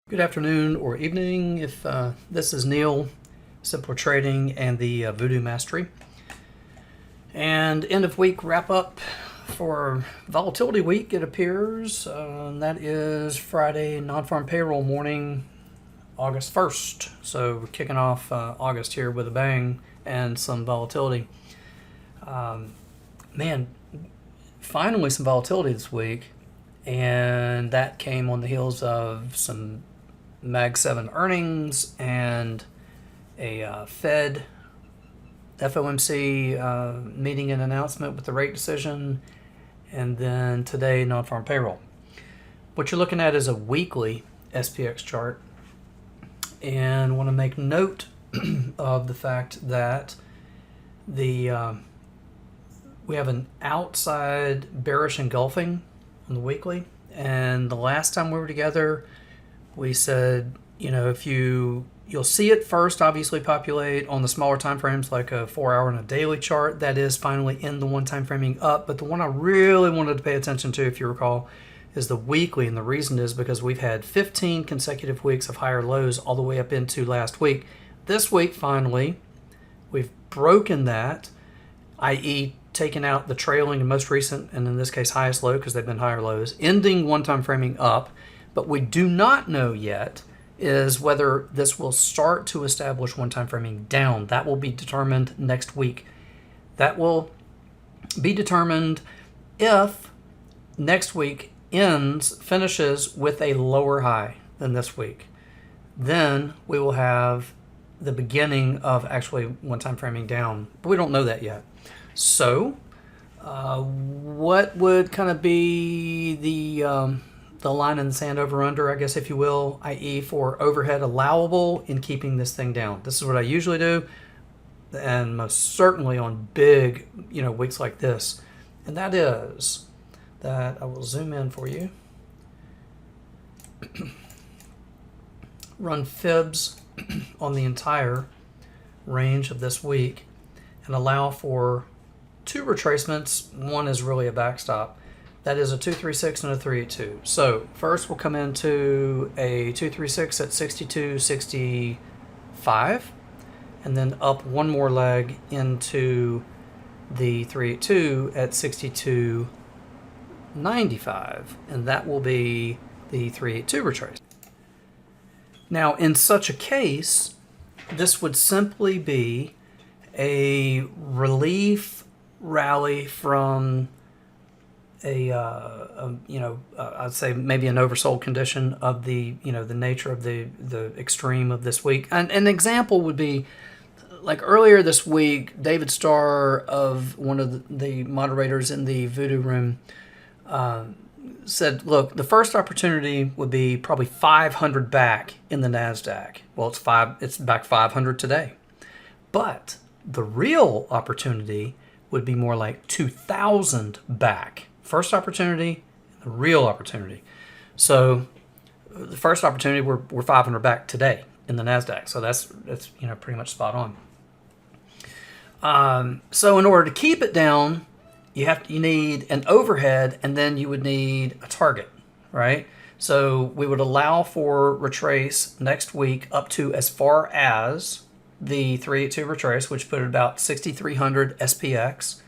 Good afternoon or evening. If this is Neil, Simple Trading and the Voodoo Mastery. And end of week wrap up for volatility week, it appears. That is Friday, non-farm payroll morning, August 1st. So we're kicking off August here with a bang and some volatility. Man, finally some volatility this week. And that came on the heels of some Mag 7 earnings and a Fed FOMC meeting and announcement with the rate decision, and then today non-farm payroll. What you're looking at is a weekly SPX chart, and want to make note of the fact that we have an outside bearish engulfing on the weekly, and the last time we were together we said, if you'll see it first obviously populate on the smaller time frames like a 4-hour and a daily chart. That is finally in the one time framing up, but the one I really wanted to pay attention to, if you recall, is the weekly, and the reason is because we've had 15 consecutive weeks of higher lows all the way up into last week. This week finally we've broken that, i.e. taken out the trailing and most recent, and in this case highest low because they've been higher lows, ending one time framing up. But we do not know yet is whether this will start to establish one time framing down. That will be determined next week. That will be determined if next week finishes with a lower high than this week. Then we will have the beginning of actually one time framing down, but we don't know that yet. So what would kind of be the line in the sand over under, I guess, if you will, i.e. for overhead allowable in keeping this thing down? This is what I usually do, and most certainly on big weeks like this, and that is that I will zoom in for you. Run fibs on the entire range of this week and allow for two retracements. One is really a backstop. That is a 236 and a 382. So first we'll come into a 236 at 62.65, and then up one more leg into the 382 at 62.95, and that will be the 382 retrace. Now in such a case, this would simply be a relief rally from I'd say maybe an oversold condition of the nature of the extreme of this week. And an example would be like earlier this week, David Starr, of one of the moderators in the Voodoo Room, said, look, the first opportunity would be probably 500 back in the NASDAQ. Well, it's back 500 today. But the real opportunity would be more like 2,000 back. First opportunity, the real opportunity. So the first opportunity, we're 500 back today in the NASDAQ. So that's pretty much spot on. So in order to keep it down, you need an overhead, and then you would need a target, right? So we would allow for retrace next week up to as far as the 382 retrace, which put it about 6,300 SPX,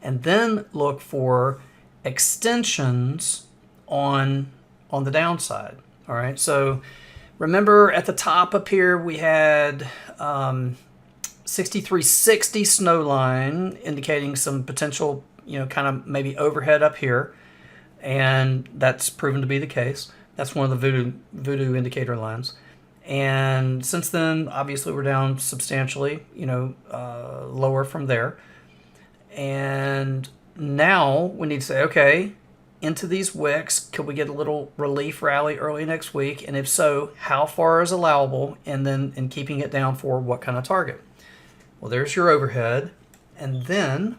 and then look for extensions on the downside. All right, so remember at the top up here we had 6360 snow line indicating some potential kind of maybe overhead up here, and that's proven to be the case. That's one of the voodoo indicator lines. And since then, obviously, we're down substantially, lower from there. And now we need to say, okay, into these wicks, could we get a little relief rally early next week? And if so, how far is allowable? And then in keeping it down for what kind of target? Well, there's your overhead. And then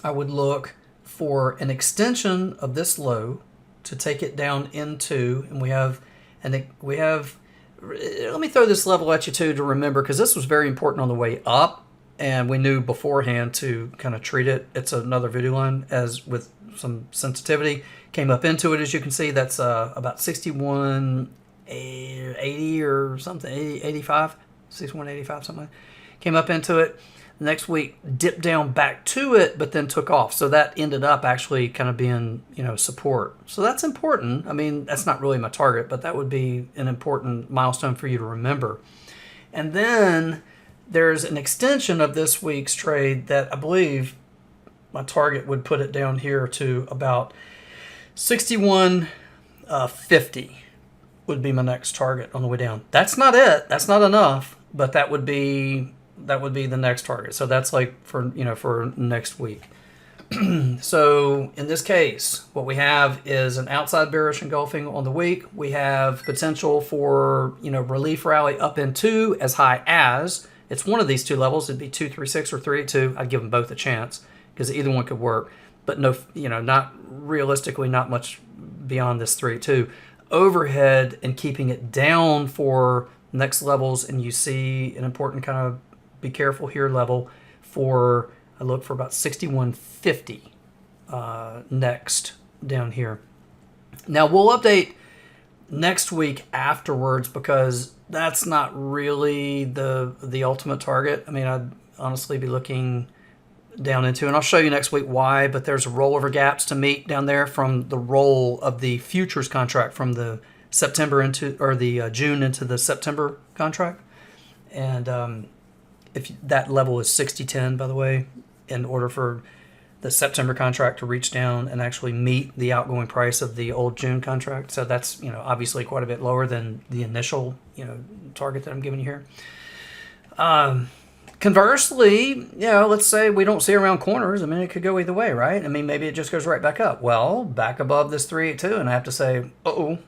I would look for an extension of this low to take it down into, and we have, let me throw this level at you too to remember, because this was very important on the way up, and we knew beforehand to kind of treat it. It's another voodoo line as with some sensitivity. Came up into it, as you can see, that's about 61 80 or something, 80, 85, 6185, something like that. Came up into it. The next week, dipped down back to it, but then took off. So that ended up actually kind of being, support. So that's important. I mean, that's not really my target, but that would be an important milestone for you to remember. And then there's an extension of this week's trade that I believe my target would put it down here to about 61.50 would be my next target on the way down. That's not it. That's not enough, but that would be the next target. So that's like for next week. So in this case, what we have is an outside bearish engulfing on the week. We have potential for relief rally up into as high as it's one of these two levels. It'd be 236 or 382. I'd give them both a chance because either one could work, but no, not realistically, not much beyond this 382 overhead and keeping it down for next levels. And you see an important kind of be careful here level for, I look for about 61.50 next down here. Now we'll update next week afterwards because that's not really the ultimate target. I mean, I'd honestly be looking down into, and I'll show you next week why, but there's rollover gaps to meet down there from the roll of the futures contract from the September into, or the June into the September contract. And if that level is 60.10, by the way, in order for the September contract to reach down and actually meet the outgoing price of the old June contract. So that's, obviously quite a bit lower than the initial, target that I'm giving you here. Conversely, let's say we don't see around corners. I mean, it could go either way, right? I mean, maybe it just goes right back up. Well, back above this 382, and I have to say, uh-oh.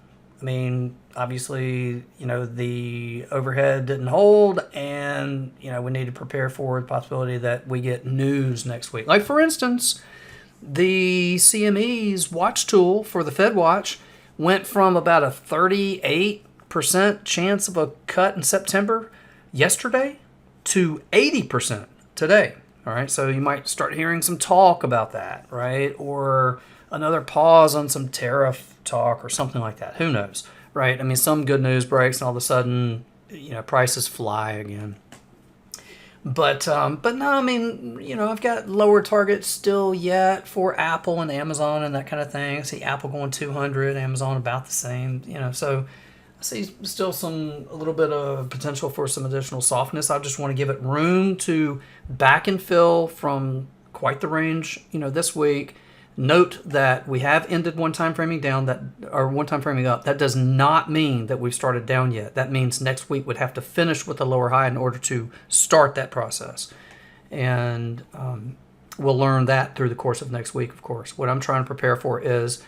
I mean, obviously, the overhead didn't hold, and, we need to prepare for the possibility that we get news next week. Like, for instance, the CME's watch tool for the Fed watch went from about a 38% chance of a cut in September yesterday to 80% today. All right, so you might start hearing some talk about that, right? Or another pause on some tariff talk or something like that. Who knows, right? I mean, some good news breaks and all of a sudden, prices fly again. But no, I mean, I've got lower targets still yet for Apple and Amazon and that kind of thing. I see Apple going 200, Amazon about the same, so I see still a little bit of potential for some additional softness. I just want to give it room to back and fill from quite the range, this week. Note that we have ended one time framing down or one time framing up. That does not mean that we've started down yet. That means next week would have to finish with a lower high in order to start that process. And we'll learn that through the course of next week, of course. What I'm trying to prepare for is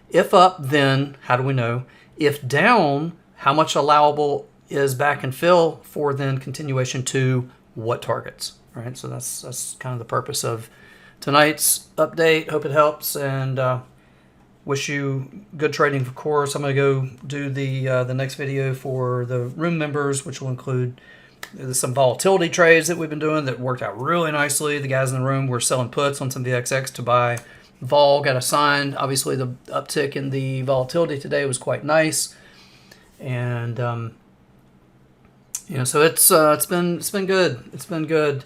if up, then how do we know? If down, how much allowable is back and fill for then continuation to what targets, right? So that's kind of the purpose of tonight's update. Hope it helps, and wish you good trading, of course. I'm going to go do the next video for the room members, which will include some volatility trades that we've been doing that worked out really nicely. The guys in the room were selling puts on some VXX to buy vol, got assigned. Obviously, the uptick in the volatility today was quite nice, and so it's been good. It's been good.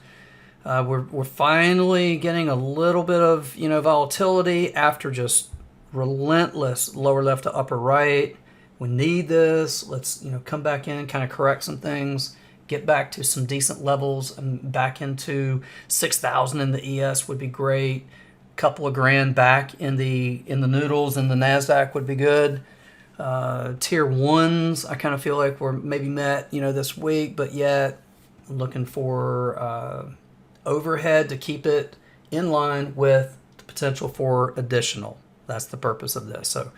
We're finally getting a little bit of volatility after just relentless lower left to upper right. We need this. Let's come back in, kind of correct some things, get back to some decent levels, and back into 6,000 in the ES would be great. Couple of grand back in the noodles and the NASDAQ would be good. Tier 1s, I kind of feel like we're maybe met this week, but yet I'm looking for overhead to keep it in line with the potential for additional. That's the purpose of this. So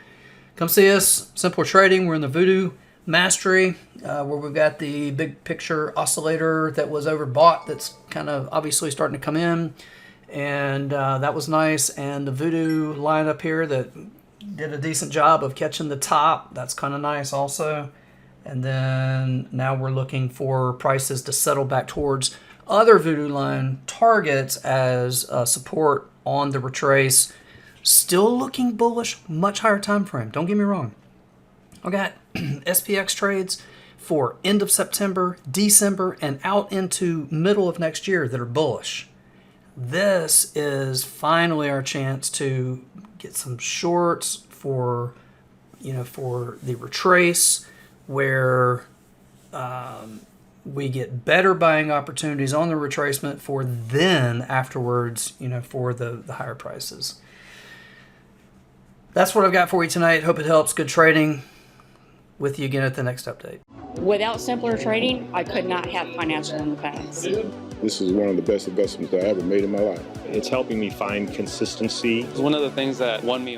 come see us, Simple Trading. We're in the Voodoo Mastery, where we've got the big picture oscillator that was overbought that's kind of obviously starting to come in. And that was nice. And the Voodoo line up here that did a decent job of catching the top. That's kind of nice also. And then now we're looking for prices to settle back towards other Voodoo line targets as support on the retrace. Still looking bullish, much higher time frame. Don't get me wrong. I got SPX trades for end of September, December, and out into middle of next year that are bullish. This is finally our chance to get some shorts for the retrace, where we get better buying opportunities on the retracement for then afterwards, for the higher prices. That's what I've got for you tonight. Hope it helps. Good trading. With you again at the next update. Without simpler trading, I could not have financial independence. This is one of the best investments I ever made in my life. It's helping me find consistency. It's one of the things that won me